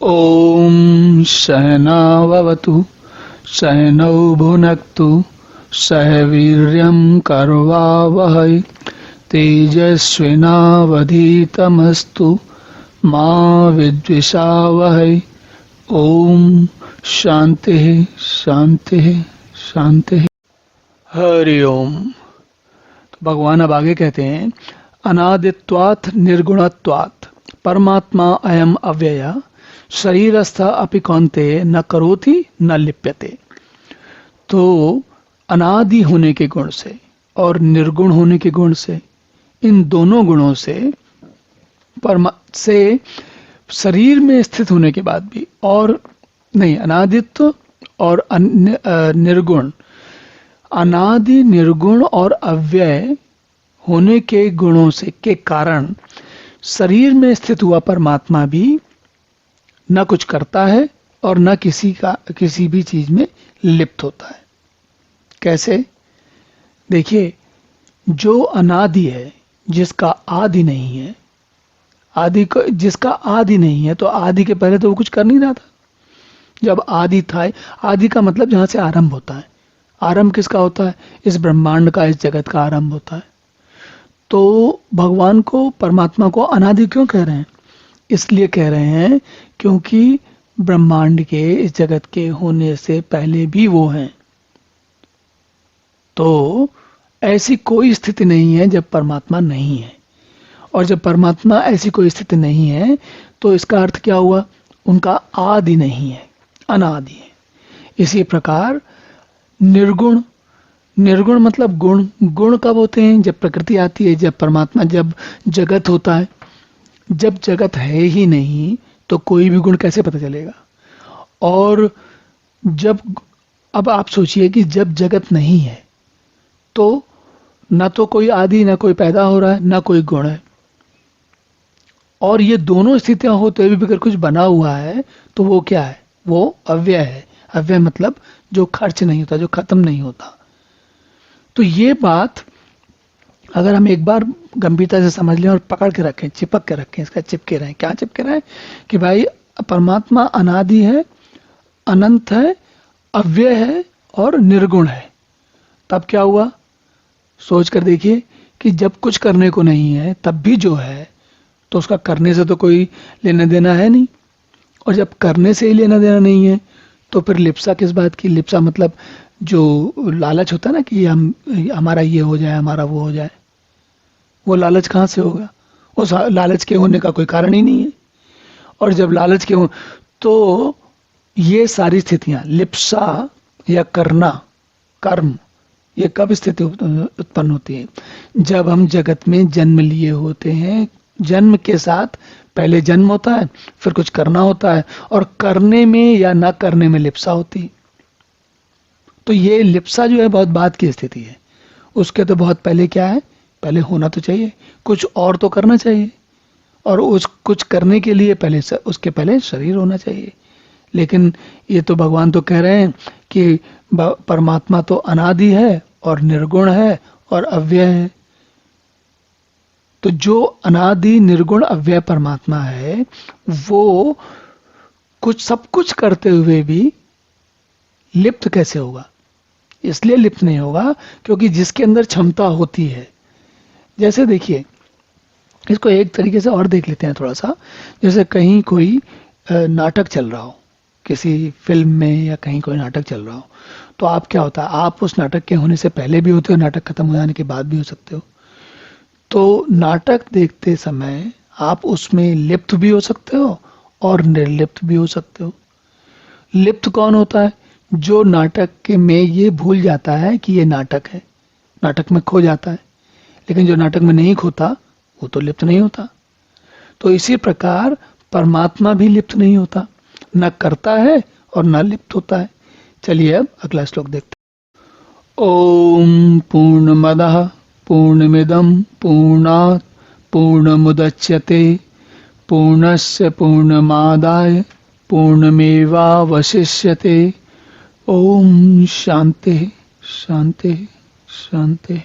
ॐ सहनाववतु सहनौ भुनक्तु सह वीर्यं करवावहै तेजस्विनावधीतमस्तु मा विद्विषावहै। ओम शांति शांति शांति। हरि ओम। तो भगवान अब आगे कहते हैं, अनादित्वात् निर्गुणत्वात् परमात्मा अयम अव्यय शरीरस्थ अपि कौन्तेय न करोति न लिप्यते। तो अनादि होने के गुण से और निर्गुण होने के गुण से, इन दोनों गुणों से शरीर में स्थित होने के बाद भी, और नहीं, अनादित्व और निर्गुण, अनादि निर्गुण और अव्यय होने के गुणों से के कारण शरीर में स्थित हुआ परमात्मा भी न कुछ करता है और न किसी भी चीज में लिप्त होता है। कैसे? देखिए, जो अनादि है, जिसका आदि नहीं है, जिसका आदि नहीं है, तो आदि के पहले तो वो कुछ कर नहीं रहा था। जब आदि था, आदि का मतलब जहां से आरंभ होता है। आरंभ किसका होता है? इस ब्रह्मांड का, इस जगत का आरंभ होता है। तो भगवान को, परमात्मा को अनादि क्यों कह रहे हैं? इसलिए कह रहे हैं क्योंकि ब्रह्मांड के, इस जगत के होने से पहले भी वो हैं। तो ऐसी कोई स्थिति नहीं है जब परमात्मा नहीं है, और जब परमात्मा ऐसी कोई स्थिति नहीं है तो इसका अर्थ क्या हुआ? उनका आदि नहीं है, अनादि है। इसी प्रकार निर्गुण, निर्गुण मतलब गुण। गुण कब होते हैं? जब प्रकृति आती है, जब परमात्मा, जब जगत होता है। जब जगत है ही नहीं तो कोई भी गुण कैसे पता चलेगा? और जब, अब आप सोचिए कि जब जगत नहीं है तो ना तो कोई आदि, ना कोई पैदा हो रहा है, ना कोई गुण है। और ये दोनों स्थितियां होते हुए भी अगर कुछ बना हुआ है तो वो क्या है? वो अव्यय है। अव्यय मतलब जो खर्च नहीं होता, जो खत्म नहीं होता। तो ये बात अगर हम एक बार गंभीरता से समझ लें और पकड़ के रखें, चिपक के रखें, इसका चिपके रहें। क्या चिपके रहें? कि भाई परमात्मा अनादि है, अनंत है, अव्यय है और निर्गुण है। तब क्या हुआ? सोच कर देखिए कि जब कुछ करने को नहीं है तब भी जो है, तो उसका करने से तो कोई लेना देना है नहीं। और जब करने से ही लेना देना नहीं है तो फिर लिप्सा किस बात की? लिप्सा मतलब जो लालच होता है ना, कि हमारा ये हो जाए, हमारा वो हो जाए। वो लालच कहाँ से होगा? उस लालच के होने का कोई कारण ही नहीं है। और जब लालच के हो, तो ये सारी स्थितियां, लिप्सा या करना, कर्म, ये कब स्थिति उत्पन्न होती है? जब हम जगत में जन्म लिए होते हैं। जन्म के साथ पहले जन्म होता है, फिर कुछ करना होता है, और करने में या ना करने में लिप्सा होती है। तो ये लिप्सा जो है बहुत बाद की स्थिति है। उसके तो बहुत पहले क्या है? पहले होना तो चाहिए, कुछ और तो करना चाहिए, और उस कुछ करने के लिए पहले उसके पहले शरीर होना चाहिए। लेकिन ये तो भगवान तो कह रहे हैं कि परमात्मा तो अनादि है और निर्गुण है और अव्यय है। तो जो अनादि निर्गुण अव्यय परमात्मा है, वो कुछ, सब कुछ करते हुए भी लिप्त कैसे होगा? इसलिए लिप्त नहीं होगा क्योंकि जिसके अंदर क्षमता होती है। जैसे देखिए, इसको एक तरीके से और देख लेते हैं थोड़ा सा। जैसे कहीं कोई नाटक चल रहा हो, किसी फिल्म में या कहीं कोई नाटक चल रहा हो, तो आप क्या होता है? आप उस नाटक के होने से पहले भी होते हो, नाटक खत्म हो जाने के बाद भी हो सकते हो। तो नाटक देखते समय आप उसमें लिप्त भी हो सकते हो और निर्लिप्त भी हो सकते हो। लिप्त कौन होता है? जो नाटक के में ये भूल जाता है कि ये नाटक है, नाटक में खो जाता है। लेकिन जो नाटक में नहीं खोता वो तो लिप्त नहीं होता। तो इसी प्रकार परमात्मा भी लिप्त नहीं होता, न करता है और न लिप्त होता है। चलिए अब अगला श्लोक देखते हैं। ओम पूर्णमदः पूर्णमिदं पूर्णात् पूर्णमुदच्यते पूर्णस्य पूर्णमादाय पूर्णमेवावशिष्यते। ओम शांति शांति शांति।